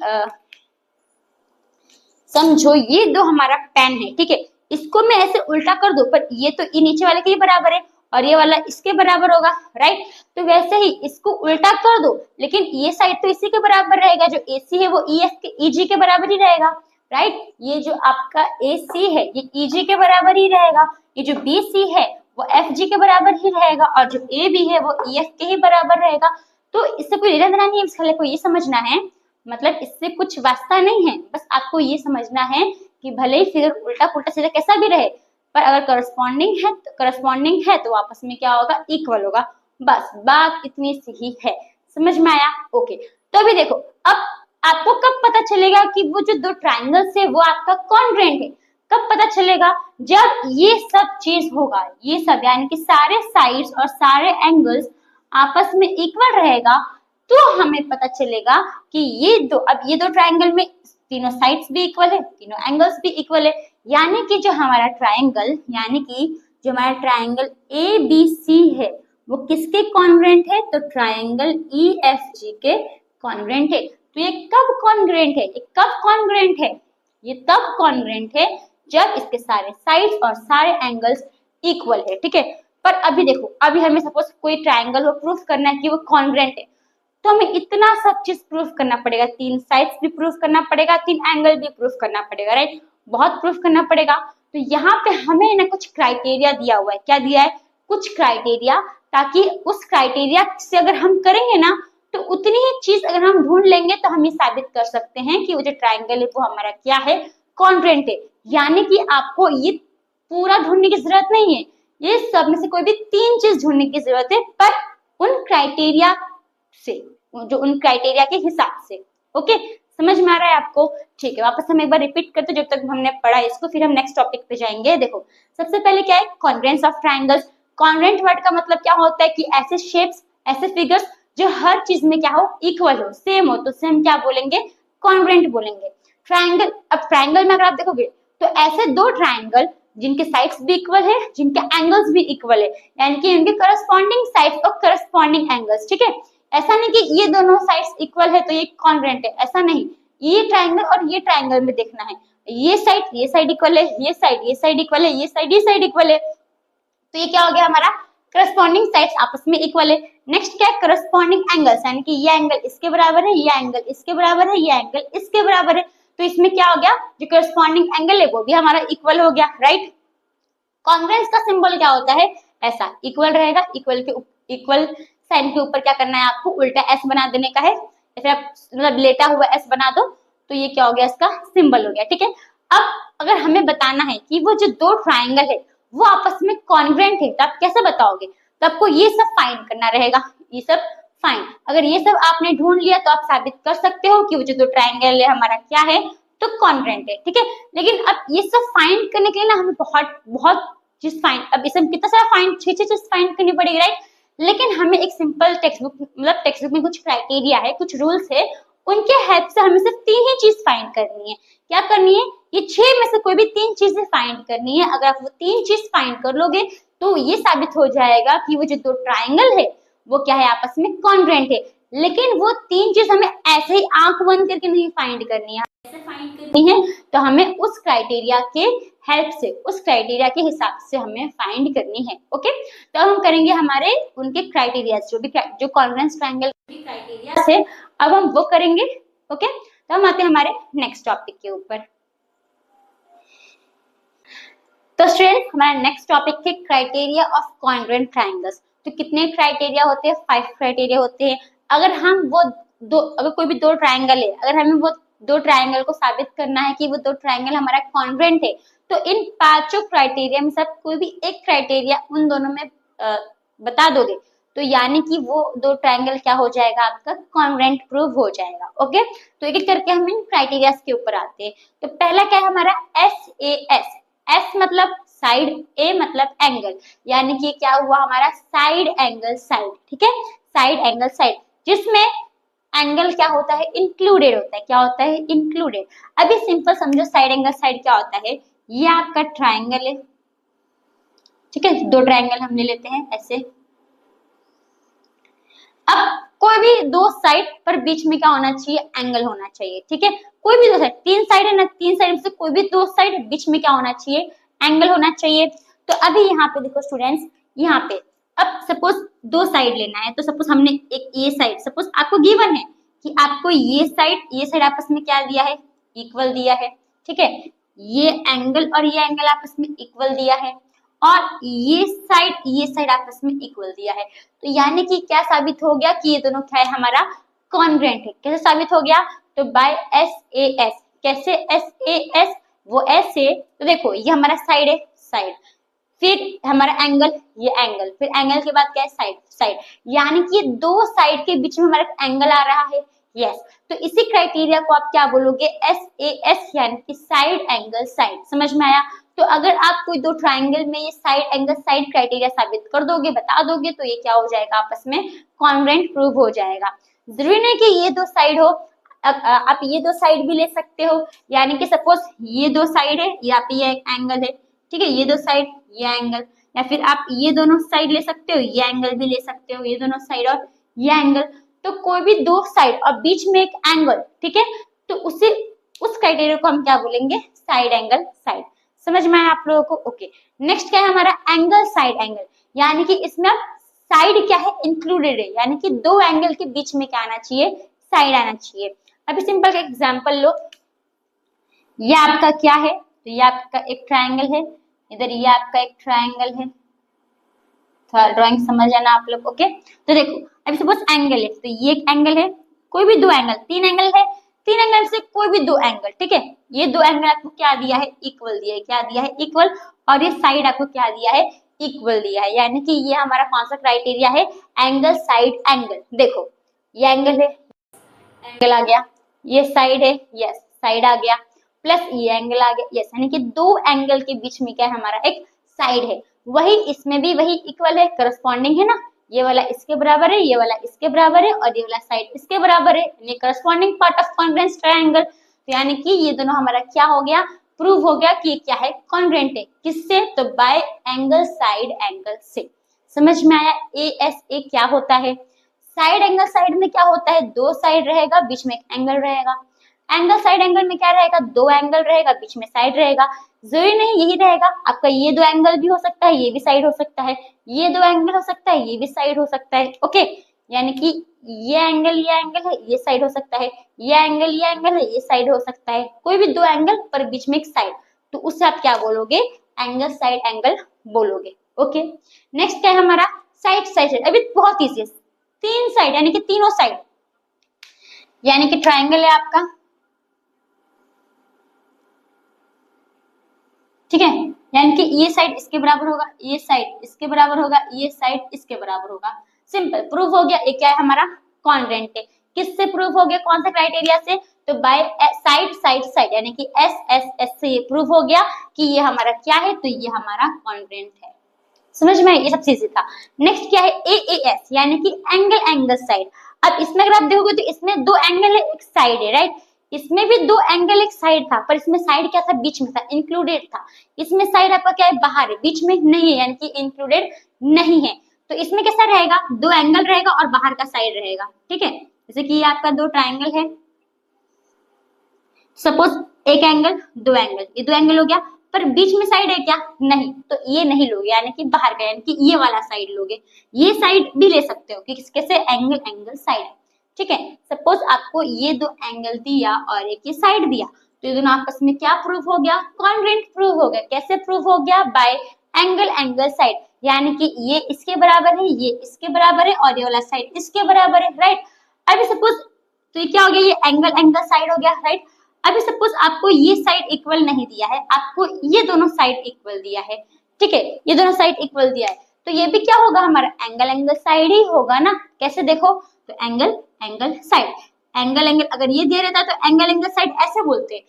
समझो ये दो हमारा पेन है, ठीक है, इसको मैं ऐसे उल्टा कर दूं, पर ये तो ई नीचे वाले के ही बराबर है और ये वाला इसके बराबर होगा, राइट। तो वैसे ही इसको उल्टा कर दो, लेकिन ये साइड तो इसी के बराबर रहेगा, जो AC है वो EF के EG के बराबर ही रहेगा, राइट। ये जो आपका AC है ये EG के बराबर ही रहेगा, ये जो BC है वो FG के बराबर ही रहेगा, और जो AB है वो EF के ही बराबर रहेगा। तो इससे कोई लेना देना नहीं है, इसके लिए को ये समझना है, मतलब इससे कुछ वास्ता नहीं है, बस आपको ये समझना है कि भले ही फिगर उल्टा पुल्टा सीधा कैसा भी रहे, पर अगर करस्पॉन्डिंग है तो आपस में क्या होगा, इक्वल होगा। बस बात इतनी सी ही है। समझ में आया। ओके, तो अभी देखो, अब आपको कब पता चलेगा कि वो जो दो ट्राइंगल्स है वो आपका कॉन्ग्रुएंट है, कब पता चलेगा, जब ये सब चीज होगा, ये सब यानी कि सारे साइड्स और सारे एंगल्स आपस में इक्वल रहेगा, तो हमें पता चलेगा कि ये दो ट्राइंगल में तीनों साइड्स भी इक्वल है, तीनों एंगल्स भी इक्वल है, यानी कि जो हमारा ट्राइंगल ABC है वो किसके कॉन्ग्रुएंट है, तो ट्राइंगल EFG के कॉन्ग्रुएंट है। तो ये कब कॉन्ग्रुएंट है, ये कब कॉन्ग्रुएंट है, ये तब कॉन्ग्रुएंट है जब इसके सारे साइड्स और सारे एंगल्स इक्वल है, ठीक है। पर अभी देखो, अभी हमें सपोज कोई ट्राइंगल को प्रूफ करना है कि वो कॉन्ग्रुएंट है, तो हमें इतना सब चीज प्रूफ करना पड़ेगा, 3 साइड्स भी प्रूफ करना पड़ेगा, 3 एंगल भी प्रूफ करना पड़ेगा, राइट, बहुत प्रूफ करना पड़ेगा। तो यहाँ पे हमें ना कुछ क्राइटेरिया दिया हुआ है, क्या दिया है, कुछ क्राइटेरिया, ताकि उस क्राइटेरिया से अगर हम करेंगे ना तो उतनी ही चीज अगर हम ढूंढ लेंगे तो हम ये साबित कर सकते हैं कि वो जो ट्राइंगल है वो हमारा क्या है, कॉन्ग्रुएंट है। यानी कि आपको ये पूरा ढूंढने की जरूरत नहीं है, ये सब में से कोई भी 3 चीज ढूंढने की जरूरत है, पर उन क्राइटेरिया से, जो उन क्राइटेरिया के हिसाब से। ओके, समझ में आ रहा है आपको? ठीक है, वापस हम एक बार रिपीट करते जब तक हमने पढ़ा इसको, फिर हम नेक्स्ट टॉपिक पे जाएंगे। देखो, सबसे पहले क्या है, congruence of triangles. Congruent word का मतलब क्या होता है कि ऐसे शेप्स, ऐसे फिगर्स जो हर चीज में क्या हो, इक्वल हो, सेम हो, तो उसे हम क्या बोलेंगे, कॉन्ग्रुएंट बोलेंगे। ट्राइंगल, अब ट्राइंगल में अगर आप देखोगे तो ऐसे 2 ट्राइंगल जिनके साइड्स भी इक्वल है, जिनके एंगल्स भी इक्वल है, यानी कि उनके करस्पॉन्डिंग साइड्स और करस्पॉन्डिंग एंगल्स, ठीक है। ऐसा नहीं कि ये दोनों साइड्स इक्वल है तो ये कॉन्ग्रुएंट है, ऐसा नहीं। ये ट्राइंगल और ये ट्राइंगल में देखना है, ये साइड इक्वल है, ये साइड इक्वल है, ये साइड इक्वल है, तो ये क्या हो गया, हमारा करस्पॉन्डिंग साइड्स आपस में इक्वल है। नेक्स्ट क्या है, करस्पॉन्डिंग एंगल्स, यानी कि ये एंगल इसके बराबर है, ये एंगल इसके बराबर है, ये एंगल इसके बराबर है, तो इसमें क्या हो गया, जो करस्पॉन्डिंग एंगल है वो भी हमारा इक्वल हो गया, राइट। कॉन्ग्रुएंस का सिंबल क्या होता है, ऐसा इक्वल रहेगा, इक्वल साइन के ऊपर क्या करना है आपको, उल्टा एस बना देने का है, या फिर आप मतलब लेटा हुआ एस बना दो, तो ये क्या हो गया, इसका सिंबल हो गया, ठीक है। अब अगर हमें बताना है कि वो जो 2 ट्राइंगल है वो आपस में कॉन्ग्रुएंट है, तो आप कैसे बताओगे, तो आपको ये सब फाइंड करना रहेगा, ये सब फाइंड। अगर ये सब आपने ढूंढ लिया तो आप साबित कर सकते हो कि वो जो 2 ट्राइंगल है हमारा क्या है, तो कॉन्ग्रुएंट है, ठीक है। लेकिन अब ये सब फाइंड करने के लिए ना हमें बहुत चीज फाइंड, अब इसे कितना सारा फाइंड, 6 चीज फाइंड करनी पड़ेगी, राइट। लेकिन हमें एक सिंपल टेक्स्ट बुक, मतलब टेक्स्ट बुक में कुछ क्राइटेरिया है, कुछ रूल्स है, उनके हेल्प से हमें सिर्फ 3 ही चीज फाइंड करनी है। क्या करनी है, ये 6 में से कोई भी 3 चीजें फाइंड करनी है। अगर आप वो 3 चीज फाइंड कर लोगे तो ये साबित हो जाएगा कि वो जो 2 ट्राइंगल है वो क्या है, आपस में कॉन्ग्रुएंट है। लेकिन वो 3 चीज हमें ऐसे ही आंख बंद करके नहीं फाइंड करनी है, ऐसे फाइंड करनी है तो हमें उस क्राइटेरिया के हेल्प से, उस क्राइटेरिया के हिसाब से हमें फाइंड करनी है। ओके, तो हम करेंगे हमारे उनके क्राइटेरिया, जो कॉन्ग्रुएंस ट्राइंगल के क्राइटेरिया है, अब हम वो करेंगे। ओके, तो हम आते हैं हमारे नेक्स्ट टॉपिक के ऊपर। तो स्टूडेंट्स, हमारा नेक्स्ट टॉपिक है क्राइटेरिया ऑफ कॉन्ग्रुएंट ट्राइंगल्स। तो कितने क्राइटेरिया होते हैं, 5 क्राइटेरिया होते हैं। अगर हम वो अगर कोई भी 2 ट्राइंगल है, अगर हमें वो 2 ट्राइंगल को साबित करना है कि वो 2 ट्राइंगल हमारा कॉन्ग्रुएंट है, तो इन 5 क्राइटेरिया में से कोई भी एक क्राइटेरिया उन दोनों में बता दोगे तो यानी कि वो 2 ट्राइंगल क्या हो जाएगा, आपका कॉन्ग्रुएंट प्रूव हो जाएगा। ओके, तो एक एक करके हम इन क्राइटेरिया के ऊपर आते हैं। तो पहला क्या है हमारा, SAS। एस मतलब साइड, ए मतलब एंगल, यानी कि क्या हुआ हमारा, साइड एंगल साइड, ठीक है, साइड एंगल साइड, जिसमें एंगल क्या होता है, इंक्लूडेड होता है। क्या होता है, इंक्लूडेड। अभी सिंपल समझो, साइड एंगल साइड क्या होता है, ये आपका ट्राइंगल है, ठीक है, 2 ट्राइंगल हम ले लेते हैं ऐसे। अब कोई भी 2 साइड पर बीच में क्या होना चाहिए, एंगल होना चाहिए, ठीक है। कोई भी 2 साइड, 3 साइड है ना, 3 साइड में से कोई भी 2 साइड बीच में क्या होना चाहिए, एंगल होना चाहिए। तो अभी यहाँ पे देखो स्टूडेंट्स, यहाँ पे अब सपोज 2 साइड लेना है, तो सपोज हमने एक ये साइड, सपोज आपको गिवन है कि आपको ये साइड आपस में क्या दिया है, इक्वल दिया है, ठीक है। ये एंगल और ये एंगल आपस में इक्वल दिया है, और ये साइड आपस में इक्वल दिया है। तो यानी कि क्या साबित हो गया कि ये दोनों क्या है, हमारा कॉन्ग्रुएंट है। कैसे साबित हो गया, तो बाय SAS। कैसे SAS, वो ऐसे, तो देखो ये हमारा साइड है, साइड, फिर हमारा एंगल, ये एंगल, फिर एंगल के बाद क्या है, साइड, यानी कि ये 2 साइड के बीच में हमारा एंगल आ रहा है। यस, तो इसी क्राइटेरिया को आप क्या बोलोगे, SAS, यानी कि साइड एंगल साइड। समझ में आया? तो अगर आप कोई 2 ट्राइंगल में ये साइड एंगल साइड क्राइटेरिया साबित कर दोगे, बता दोगे, तो ये क्या हो जाएगा, आपस में कॉन्ग्रुएंट प्रूव हो जाएगा। जरूरी नहीं कि ये 2 साइड हो, आप ये 2 साइड भी ले सकते हो, यानी कि सपोज ये 2 साइड है, यहाँ पे ये एंगल है, ठीक है, ये 2 साइड, ये एंगल, या फिर आप ये दोनों साइड ले सकते हो, ये एंगल भी ले सकते हो, ये दोनों साइड और ये एंगल। तो कोई भी दो साइड और बीच में एक एंगल, ठीक है, तो उसे उस क्राइटेरिया को हम क्या बोलेंगे, साइड एंगल साइड। समझ में आया आप लोगों को? ओके, नेक्स्ट क्या है हमारा एंगल साइड एंगल, यानी कि इसमें अब साइड क्या है, इंक्लूडेड है, यानी कि दो एंगल के बीच में क्या आना चाहिए, साइड आना चाहिए। अभी सिंपल का एग्जांपल लो, ये आपका क्या है, तो ये आपका एक ट्रायंगल है, इधर ये आपका एक ट्रायंगल है, थोड़ा ड्राइंग समझ जाना आप लोग। ओके, तो देखो अभी सपोज एंगल है, तो ये एक एंगल है, कोई भी दो एंगल, तीन एंगल है, तीन एंगल से कोई भी दो एंगल, ठीक है, ये दो एंगल आपको क्या दिया है, इक्वल दिया है, क्या दिया है, इक्वल, और ये साइड आपको क्या दिया है, इक्वल दिया है, यानी कि ये हमारा कौन सा क्राइटेरिया है, एंगल साइड एंगल। देखो ये एंगल है, एंगल आ गया, ये साइड है, यस साइड आ गया, प्लस ये एंगल आ गया, यस, यानी कि दो एंगल के बीच में क्या है, हमारा एक साइड है। वही इसमें भी वही इक्वल है, करस्पॉन्डिंग है ना, ये वाला इसके बराबर है, ये वाला इसके बराबर है, और ये वाला साइड इसके बराबर है, ये corresponding part of congruence triangle. तो यानी कि ये दोनों हमारा क्या हो गया, प्रूव हो गया कि क्या है, कॉन्ग्रुएंट है, किससे, तो बाय एंगल साइड एंगल से। समझ में आया? ए क्या होता है, साइड एंगल साइड में क्या होता है, दो साइड रहेगा, बीच में एक एंगल रहेगा। एंगल साइड एंगल में क्या रहेगा, दो एंगल रहेगा, बीच में साइड रहेगा। जरूरी नहीं यही रहेगा, आपका ये दो एंगल भी हो सकता है, ये भी साइड हो सकता है, ये दो एंगल हो सकता है, ये भी साइड हो सकता है। ओके, यानी कि ये एंगल है, ये साइड हो सकता है, ये एंगल है, ये साइड हो सकता है, कोई भी दो एंगल पर बीच में एक साइड, तो उससे आप क्या बोलोगे, एंगल साइड एंगल बोलोगे। ओके, नेक्स्ट क्या है हमारा, साइड साइड। अभी बहुत ईजी है, तीन साइड यानी कि तीनों साइड, यानी कि ट्रायंगल है आपका, ठीक है, यानी कि ये साइड इसके बराबर होगा, ये साइड इसके बराबर होगा, ये साइड इसके बराबर होगा। सिंपल प्रूफ हो गया, ये क्या है हमारा, कॉन्ग्रुएंट है। किससे प्रूफ हो गया, कौन सा क्राइटेरिया से, तो बाय साइड साइड साइड, यानी कि एस से ये प्रूफ हो गया कि ये हमारा क्या है, तो ये हमारा कॉन्ग्रुएंट है। समझ में, ये सबसे इजी था। नेक्स्ट क्या है, एएस, यानी कि एंगल एंगल साइड। अब इसमें अगर आप देखोगे तो इसमें दो एंगल है, एक साइड है, राइट, इसमें भी दो एंगल एक साइड था, पर इसमें साइड क्या था, बीच में था, इंक्लूडेड था। इसमें साइड आपका क्या है, बाहर है, बीच में नहीं है, यानी कि इंक्लूडेड नहीं है। तो इसमें कैसा रहेगा, दो एंगल रहेगा और बाहर का साइड रहेगा, ठीक है। जैसे कि ये आपका दो ट्रायंगल है, सपोज एक एंगल दो एंगल, ये दो एंगल हो गया, पर बीच में साइड है क्या, नहीं, तो ये नहीं लोगे, यानी कि बाहर का, यानी कि ये वाला साइड लोगे। ये साइड भी ले सकते हो कि कैसे, एंगल एंगल साइड, ठीक है। सपोज आपको ये दो एंगल दिया और एक ये साइड दिया, तो ये दोनों आपस में क्या प्रूफ हो गया, कॉन्ग्रुएंट प्रूफ हो गया। कैसे प्रूफ हो गया, बाय एंगल एंगल साइड, यानी कि ये इसके बराबर है, ये इसके बराबर है, और ये वाला साइड इसके बराबर है, राइट। अभी सपोज, तो ये क्या हो गया, ये एंगल एंगल साइड हो गया, राइट। अभी सपोज आपको ये साइड इक्वल नहीं दिया है, आपको ये दोनों साइड इक्वल दिया है, ठीक है, ये दोनों साइड इक्वल दिया है, तो ये भी क्या होगा, हमारा एंगल एंगल साइड ही होगा ना। कैसे देखो, तो angle angle side, angle angle, अगर ये दे रहता तो एंगल एंगल साइड ऐसे बोलते,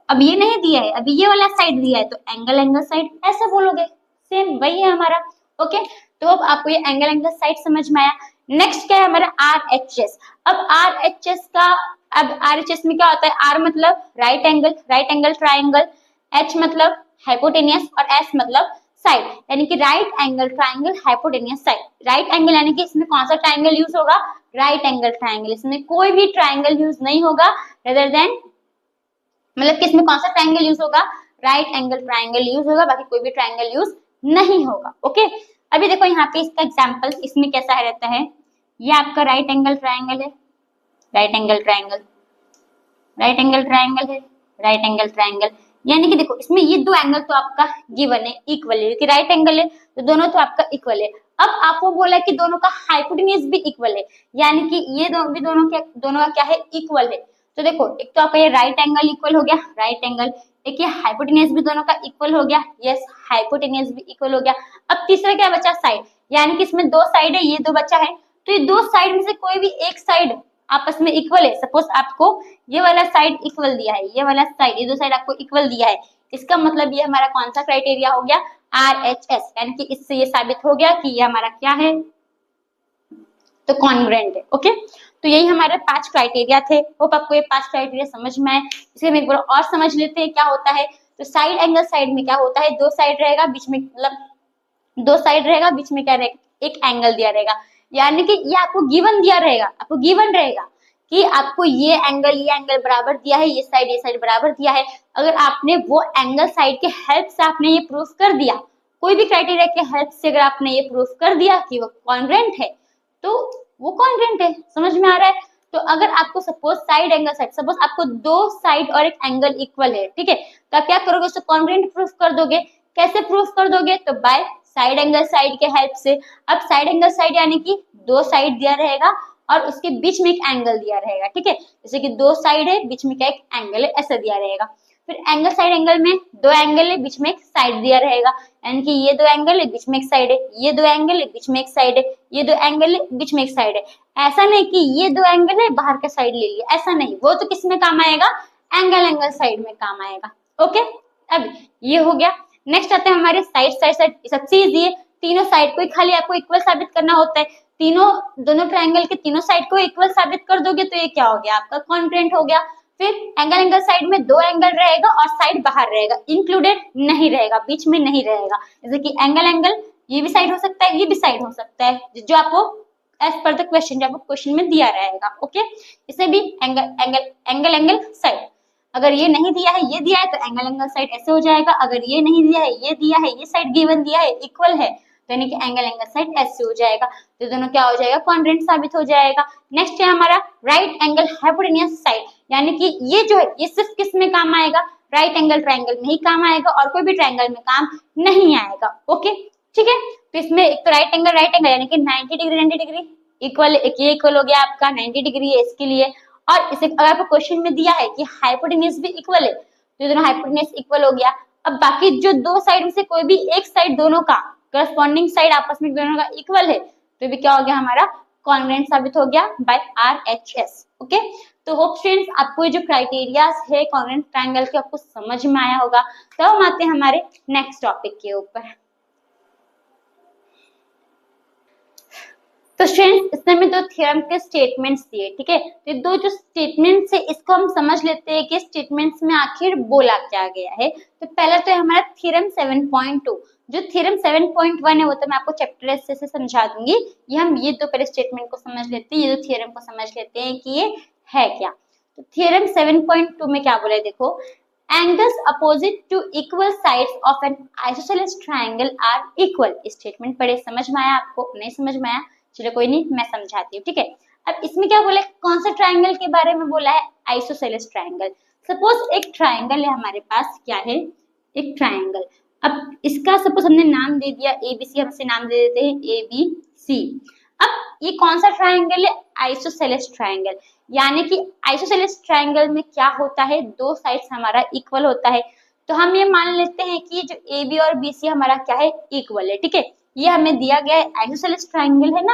अब ये नहीं दिया है, अभी ये वाला साइड दिया है, तो एंगल एंगल साइड ऐसे बोलोगे, सेम वही है हमारा। ओके, तो अब आपको ये एंगल एंगल साइड समझ में आया। नेक्स्ट क्या है हमारा, आरएचएस। अब आरएचएस का, अब आरएचएस में क्या होता है, आर मतलब राइट एंगल ट्रायंगल, एच मतलब हाइपोटेनियस, और एस मतलब साइड, यानी कि right angle triangle hypotenuse side. Right angle यानी कि इसमें कौन सा ट्रायंगल यूज होगा, राइट एंगल ट्रायंगल, इसमें कोई भी ट्रायंगल यूज नहीं होगा रेदर देन, मतलब कि इसमें कौन सा ट्रायंगल यूज होगा, राइट एंगल ट्रायंगल यूज होगा, बाकी कोई भी ट्रायंगल यूज नहीं होगा। ओके, अभी देखो यहाँ पे इसका एग्जांपल, इसमें कैसा है रहता है, ये आपका राइट एंगल ट्रायंगल है, right angle triangle, right angle triangle है, राइट एंगल ट्रायंगल, यानी कि देखो इसमें ये दो एंगल तो आपका गिवन है, इक्वल है, क्योंकि राइट एंगल है तो दोनों तो आपका इक्वल है। अब आपको बोला कि दोनों का हाइपोटेन्यूज भी इक्वल है, यानी कि ये दोनों का क्या है, इक्वल है। तो देखो एक तो आपका ये राइट एंगल इक्वल हो गया, राइट एंगल, एक ये हाइपोटेन्यूज भी दोनों का इक्वल हो गया, यस हाइपोटेन्यूज भी इक्वल हो गया। अब तीसरा क्या बचा, साइड, यानी कि इसमें दो साइड है, ये दो बचा है, तो ये दो साइड में से कोई भी एक साइड आपस में इक्वल है। सपोज आपको ये वाला साइड इक्वल दिया है, ये वाला साइड, ये दो साइड आपको इक्वल दिया है, इसका मतलब ये हमारा कौन सा क्राइटेरिया हो गया, आरएचएस, यानी कि इससे ये साबित हो गया कि ये हमारा क्या है, तो कॉन्ग्रुएंट है। ओके, तो यही हमारे 5 क्राइटेरिया थे। होप आपको ये 5 क्राइटेरिया समझ में आए। इसे हम एक बार और समझ लेते हैं क्या होता है। तो साइड एंगल साइड में क्या होता है, दो साइड रहेगा, बीच में मतलब दो साइड रहेगा, बीच में क्या रहेगा, एक एंगल दिया रहेगा। यानी कि ये आपको गिवन दिया रहेगा, आपको गिवन रहेगा कि आपको ये एंगल बराबर दिया है, ये साइड बराबर दिया है। अगर आपने वो एंगल साइड के हेल्प से आपने ये प्रूफ कर दिया, कोई भी क्राइटेरिया के हेल्प से अगर आपने ये प्रूफ कर दिया कि वो कॉन्ग्रुएंट है, तो वो कॉन्ग्रुएंट है। समझ में आ रहा है? तो अगर आपको suppose side angle side, suppose आपको दो साइड और एक एंगल इक्वल है, ठीक है, तो आप क्या करोगे, उसको कॉन्ग्रुएंट प्रूफ कर दोगे। कैसे प्रूफ कर दोगे? तो बाय साइड एंगल साइड के हेल्प से। अब साइड एंगल साइड यानी कि दो साइड दिया रहेगा और उसके बीच में एक एंगल दिया रहेगा, ठीक है, जैसे कि दो साइड है, बीच में क्या एक एंगल है, ऐसा दिया रहेगा। फिर एंगल साइड एंगल में दो एंगल है, बीच में एक साइड दिया रहेगा, यानी कि ये दो एंगल है, बीच में एक साइड है, ये दो एंगल है, बीच में एक साइड है, ये दो एंगल है, बीच में एक साइड है। ऐसा नहीं कि ये दो एंगल है, बाहर का साइड ले लिया, ऐसा नहीं, वो तो किस में काम आएगा, एंगल साइड में काम आएगा। ओके, अब ये हो गया। नेक्स्ट आते हैं हमारे साइड सबसे इजी है, तीनों साइड को खाली आपको इक्वल साबित करना होता है। दोनों ट्रायंगल के तीनों साइड को इक्वल साबित कर दोगे तो ये क्या हो गया, आपका कॉन्ग्रुएंट हो गया। फिर एंगल साइड में दो एंगल रहेगा और साइड बाहर रहेगा, इंक्लूडेड नहीं रहेगा, बीच में नहीं रहेगा। जैसे कि एंगल ये भी साइड हो सकता है, ये भी साइड हो सकता है, जो आपको एज पर द क्वेश्चन, जो आपको क्वेश्चन में दिया रहेगा। ओके, इसे भी एंगल साइड। अगर ये नहीं दिया है, ये दिया है, तो एंगल साइड ऐसे हो जाएगा। अगर ये नहीं दिया है, ये दिया है, ये साइड गिवन दिया है, इक्वल है, तो यानी कि एंगल साइड ऐसे हो जाएगा। तो दोनों क्या हो जाएगा, कॉन्ग्रुएंट साबित हो जाएगा। नेक्स्ट है हमारा राइट एंगल हाइपोटेन्यूज साइड, यानी कि ये जो है ये सिर्फ किस में काम आएगा, राइट एंगल ट्रायंगल में ही काम आएगा और कोई भी ट्रायंगल में काम नहीं आएगा। ओके, ठीक है, तो इसमें एक तो राइट एंगल यानी कि 90 डिग्री इक्वल, एक ये इक्वल हो गया आपका 90 डिग्री है इसके लिए। और इसे अगर आपको क्वेश्चन में दिया है कि हाइपोटेन्यूज भी इक्वल है, तो दोनों हाइपोटेन्यूज इक्वल हो गया। अब बाकी जो दो साइड में से कोई भी एक साइड दोनों का करस्पॉन्डिंग साइड आपस में दोनों का इक्वल है, तो भी क्या हो गया, हमारा कॉन्ग्रुएंट साबित हो गया बाय RHS। ओके, तो होप स्टूडेंट्स आपको ये जो क्राइटेरियाज है कॉन्ग्रुएंट ट्रायंगल के आपको समझ में आया होगा। तो हम आते हैं हमारे नेक्स्ट टॉपिक के ऊपर। तो स्टूडेंट्स इसमें हमें दो थ्योरम के स्टेटमेंट्स दिए, ठीक है, तो दो जो स्टेटमेंट्स है इसको हम समझ लेते हैं कि स्टेटमेंट्स में आखिर बोला क्या गया है। तो पहला तो है हमारा थ्योरम 7.2। जो थ्योरम 7.1 है वो तो मैं आपको चैप्टर से समझा दूंगी। ये हम ये दो पहले स्टेटमेंट को समझ लेते हैं, ये दो थ्योरम को समझ लेते हैं कि ये है क्या। तो थ्योरम 7.2 में क्या बोला है, देखो, angles opposite to equal sides of an isosceles triangle are equal। Statement पढ़े, समझ में आया आपको? नहीं समझ में आया, चलो कोई नहीं, मैं समझाती हूँ, ठीक है। अब इसमें क्या बोला है, कौन सा ट्रायंगल के बारे में बोला है, आइसोसेलेस ट्रायंगल। सपोज एक ट्रायंगल है हमारे पास, क्या है, एक ट्रायंगल। अब इसका सपोज हमने नाम दे दिया ABC, हम इसे नाम दे देते हैं ABC। अब ये कौन सा ट्रायंगल है, आइसोसेलेस ट्रायंगल। यानी कि आइसोसेलेस ट्रायंगल में क्या होता है, दो साइड्स हमारा इक्वल होता है। तो हम ये मान लेते हैं कि जो AB और BC हमारा क्या है, इक्वल है, ठीक है। ये हमें दिया गया है आइसोसेलेस ट्रायंगल है ना।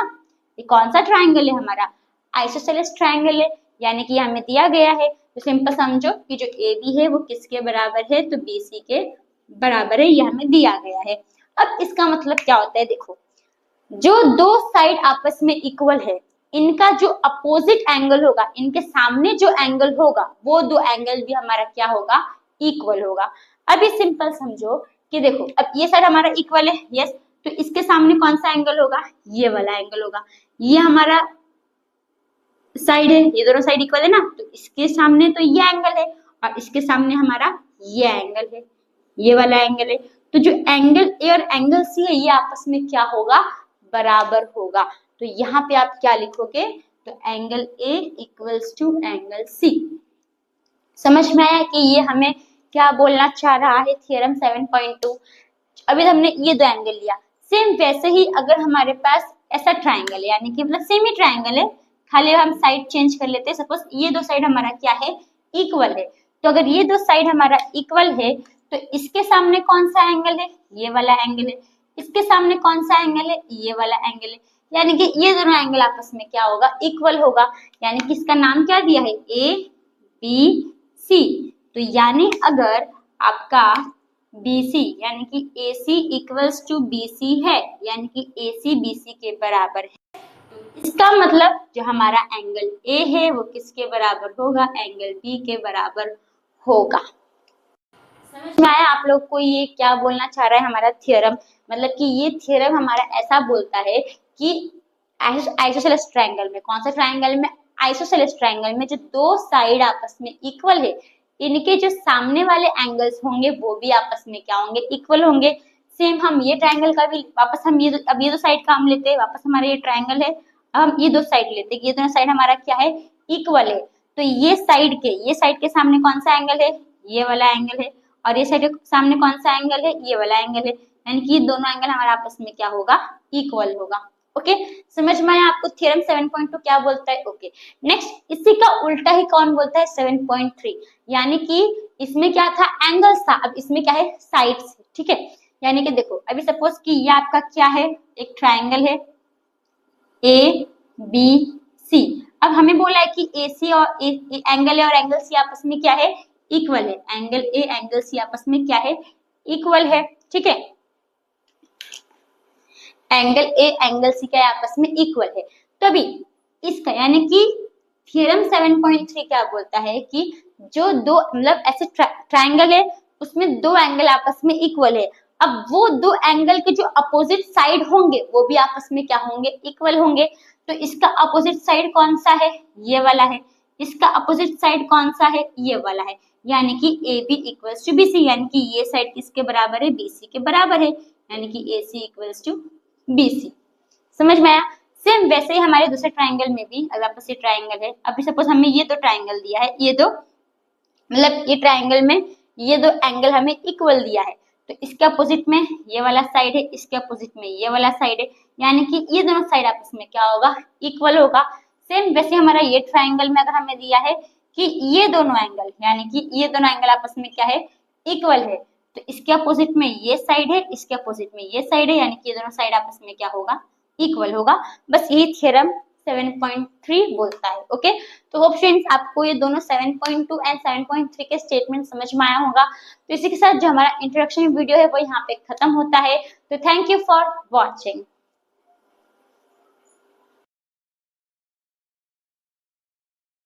ये कौन सा ट्रायंगल है, हमारा आइसोसेलेस ट्रायंगल है, यानी कि हमें दिया गया है। तो सिंपल समझो कि जो AB है वो किसके बराबर है, तो BC के बराबर है, ये हमें दिया गया है। अब इसका मतलब क्या होता है, देखो, जो दो साइड आपस में इक्वल है, इनका जो अपोजिट एंगल होगा, इनके सामने जो एंगल होगा, वो दो एंगल भी हमारा क्या होगा, इक्वल होगा। अभी सिंपल समझो कि देखो, अब ये साइड हमारा इक्वल है, यस, तो इसके सामने कौन सा एंगल होगा, ये वाला एंगल होगा। ये हमारा साइड है, ये दोनों साइड इक्वल है ना, तो इसके सामने तो ये एंगल है और इसके सामने हमारा ये एंगल है, ये वाला एंगल है। तो जो एंगल ए और एंगल सी है, ये आपस में क्या होगा, बराबर होगा। तो यहाँ पे आप क्या लिखोगे, तो angle A equals to angle C. समझ में आया कि ये हमें क्या बोलना चाह रहा है, थ्योरम 7.2। अभी हमने ये दो एंगल लिया, सेम वैसे ही अगर हमारे पास ऐसा ट्रायंगल है, यानी कि मतलब सेम ही ट्रायंगल है, खाली हम साइड चेंज कर लेते हैं। सपोज ये दो साइड हमारा क्या है, इक्वल है। तो अगर ये दो साइड हमारा इक्वल है, तो इसके सामने कौन सा एंगल है, ये वाला एंगल है। इसके सामने कौन सा एंगल है, ये वाला एंगल है। यानी कि ये दोनों एंगल आपस में क्या होगा, इक्वल होगा। यानी कि इसका नाम क्या दिया है, ABC। तो यानी अगर आपका BC यानी कि AC इक्वल्स टू BC है, यानी कि AC BC के बराबर है, तो इसका मतलब जो हमारा एंगल A है वो किसके बराबर होगा, एंगल B के बराबर होगा। समझ में आया आप लोग को ये क्या बोलना चाह रहा है हमारा थ्योरम? मतलब कि ये थ्योरम हमारा ऐसा बोलता है कि आइसोसेलेस ट्रायंगल में, कौन सा ट्रायंगल में, आइसोसेलेस ट्रायंगल में जो दो साइड आपस में इक्वल है, इनके जो सामने वाले एंगल्स होंगे वो भी आपस में क्या होंगे, इक्वल होंगे। सेम हम ये ट्रायंगल का भी वापस हम अब ये दो साइड का हम लेते हैं, वापस हमारा ये ट्रायंगल है, हम ये दो साइड लेते हैं, ये दोनों साइड हमारा क्या है, इक्वल है। तो ये साइड के सामने कौन सा एंगल है, ये वाला एंगल है, और ये साइड के सामने कौन सा एंगल है, ये वाला एंगल है, यानी कि ये दोनों एंगल हमारे आपस में क्या होगा, इक्वल होगा। ओके, समझ में आया आपको थ्योरम 7.2 क्या बोलता है। ओके, नेक्स्ट इसी का उल्टा ही कौन बोलता है, 7.3, यानी कि इसमें क्या था, एंगल्स था, अब इसमें क्या है, साइड्स, ठीक है। यानी कि देखो अभी सपोज कि ये आपका क्या है, एक ट्रायंगल है ए बी सी। अब हमें बोला है कि ए सी और एंगल है और एंगल सी आपस में क्या है, इक्वल है, एंगल ए एंगल सी आपस में क्या है, इक्वल है, ठीक है। एंगल ए एंगल सी का आपस में इक्वल है, तभी इसका यानी कि थ्योरम 7.3 क्या बोलता है कि जो दो मतलब ऐसे ट्रायंगल है उसमें दो एंगल आपस में इक्वल है, अब वो दो एंगल के जो अपोजिट साइड होंगे वो भी आपस में क्या होंगे, इक्वल होंगे। तो इसका अपोजिट साइड कौन सा है, ये वाला है, इसका अपोजिट साइड कौन सा है, ये वाला है, यानी कि A B equals to B C, यानी कि ये साइड किसके बराबर है, बी सी के बराबर है, यानी कि ए सी इक्वल्स टू BC। समझ में आया। सेम वैसे ही हमारे दूसरे ट्रायंगल में भी, अगर आपस ये ट्रायंगल है, अभी सपोज हमें ये दो ट्रायंगल दिया है, ये दो मतलब ये ट्रायंगल में ये दो एंगल हमें इक्वल दिया है, तो इसके अपोजिट में ये वाला साइड है, इसके अपोजिट में ये वाला साइड है, यानी कि ये दोनों साइड आपस में क्या होगा, इक्वल होगा। सेम वैसे हमारा ये ट्रायंगल में अगर हमें दिया है कि ये दोनों एंगल, यानी कि ये दोनों एंगल आपस में क्या है, इक्वल है, तो इसके अपोजिट में ये साइड है, इसके अपोजिट में ये साइड है, यानी कि ये दोनों साइड आपस में क्या होगा, इक्वल होगा। बस यही थ्योरम 7.3 बोलता है। ओके, तो होप फ्रेंड्स आपको ये दोनों 7.2 एंड 7.3 के स्टेटमेंट समझ में आया होगा। तो इसी के साथ जो हमारा इंट्रोडक्शन वीडियो है वो यहाँ पे खत्म होता है। तो थैंक यू फॉर वॉचिंग।